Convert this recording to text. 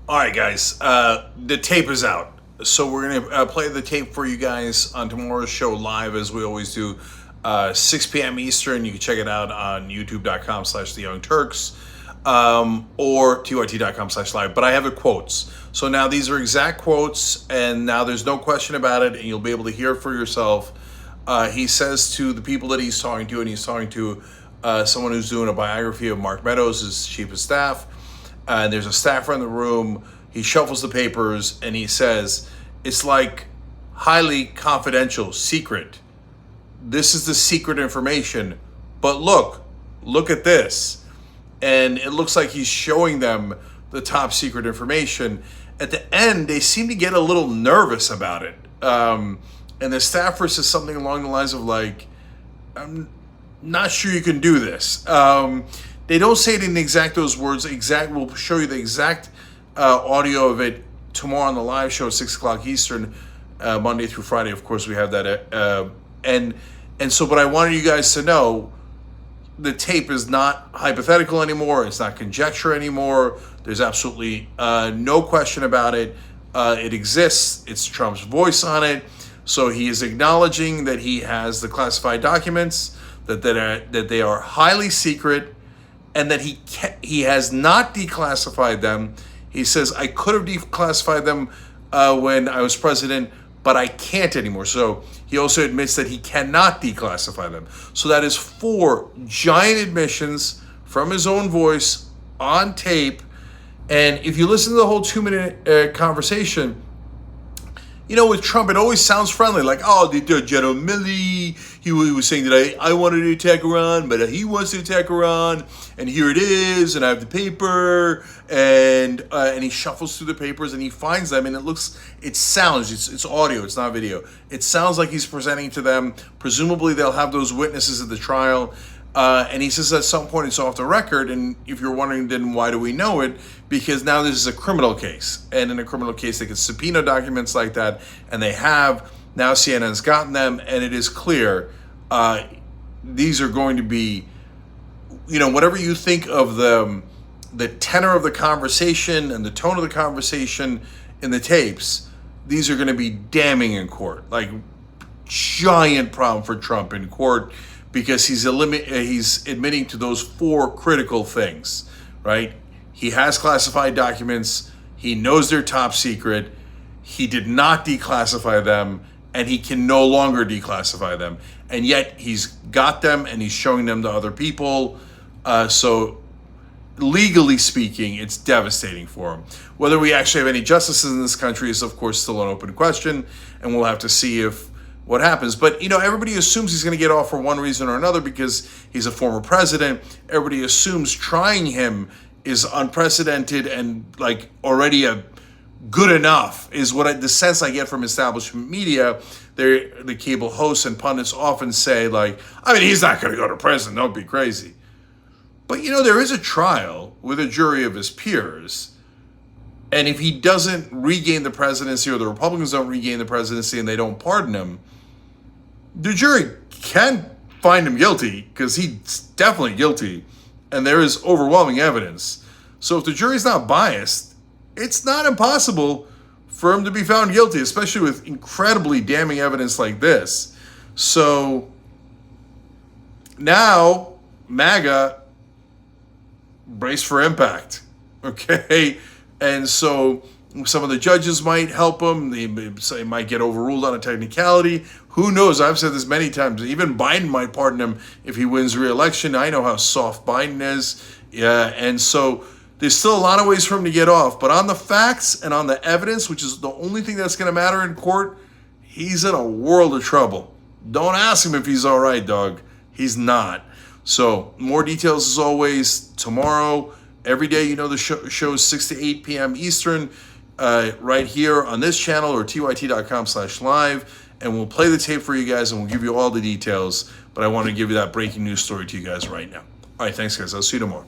All right, guys. The tape is out. So we're going to play the tape for you guys on tomorrow's show live, as we always do, 6 p.m. Eastern. You can check it out on youtube.com/the Young Turks or tyt.com/live. But I have it quotes. So now these are exact quotes, and now there's no question about it, and you'll be able to hear it for yourself. He says to the people that he's talking to, and he's talking to someone who's doing a biography of Mark Meadows, his chief of staff. And there's a staffer in the room. He shuffles the papers and he says, it's like highly confidential, secret. This is the secret information. But look at this. And it looks like he's showing them the top secret information. At the end, they seem to get a little nervous about it. And the staffer says something along the lines of like, I'm not sure you can do this. They don't say it in those words. We'll show you the exact audio of it tomorrow on the live show at 6 o'clock Eastern, Monday through Friday. Of course, we have that. And so, but I wanted you guys to know the tape is not hypothetical anymore. It's not conjecture anymore. There's absolutely no question about it. It exists. It's Trump's voice on it. So he is acknowledging that he has the classified documents, that they are highly secret, and that he has not declassified them. He says, I could have declassified them when I was president, but I can't anymore. So he also admits that he cannot declassify them. So that is 4 giant admissions from his own voice on tape. And if you listen to the whole 2-minute conversation, you know, with Trump, it always sounds friendly. Like, oh, General Milley, he was saying that I wanted to attack Iran, but he wants to attack Iran, and here it is, and I have the paper, and he shuffles through the papers, and he finds them, and it's audio, it's not video. It sounds like he's presenting to them. Presumably, they'll have those witnesses at the trial. And he says at some point it's off the record, and if you're wondering then why do we know it, because now this is a criminal case, and in a criminal case they can subpoena documents like that, and they have. Now CNN's gotten them, and it is clear these are going to be, you know, whatever you think of the tenor of the conversation and the tone of the conversation in the tapes, these are going to be damning in court, like giant problem for Trump in court, because he's admitting to those 4 critical things, right? He has classified documents. He knows they're top secret. He did not declassify them, and he can no longer declassify them. And yet he's got them, and he's showing them to other people. So legally speaking, it's devastating for him. Whether we actually have any justices in this country is, of course, still an open question, and we'll have to see what happens. But, you know, everybody assumes he's going to get off for one reason or another because he's a former president. Everybody assumes trying him is unprecedented and like already a good enough is the sense I get from establishment media. The cable hosts and pundits often say like, I mean, he's not going to go to prison. Don't be crazy. But, you know, there is a trial with a jury of his peers. And if he doesn't regain the presidency, or the Republicans don't regain the presidency and they don't pardon him, the jury can find him guilty because he's definitely guilty, and there is overwhelming evidence. So if the jury's not biased, it's not impossible for him to be found guilty, especially with incredibly damning evidence like this. So now, MAGA, brace for impact, okay? And so some of the judges might help him. They might get overruled on a technicality. Who knows? I've said this many times. Even Biden might pardon him if he wins re-election. I know how soft Biden is. Yeah, and so there's still a lot of ways for him to get off. But on the facts and on the evidence, which is the only thing that's going to matter in court, he's in a world of trouble. Don't ask him if he's all right, dog. He's not. So more details as always tomorrow. Every day, you know, the show is 6 to 8 p.m. Eastern, right here on this channel or tyt.com/live. And we'll play the tape for you guys, and we'll give you all the details. But I want to give you that breaking news story to you guys right now. All right, thanks, guys. I'll see you tomorrow.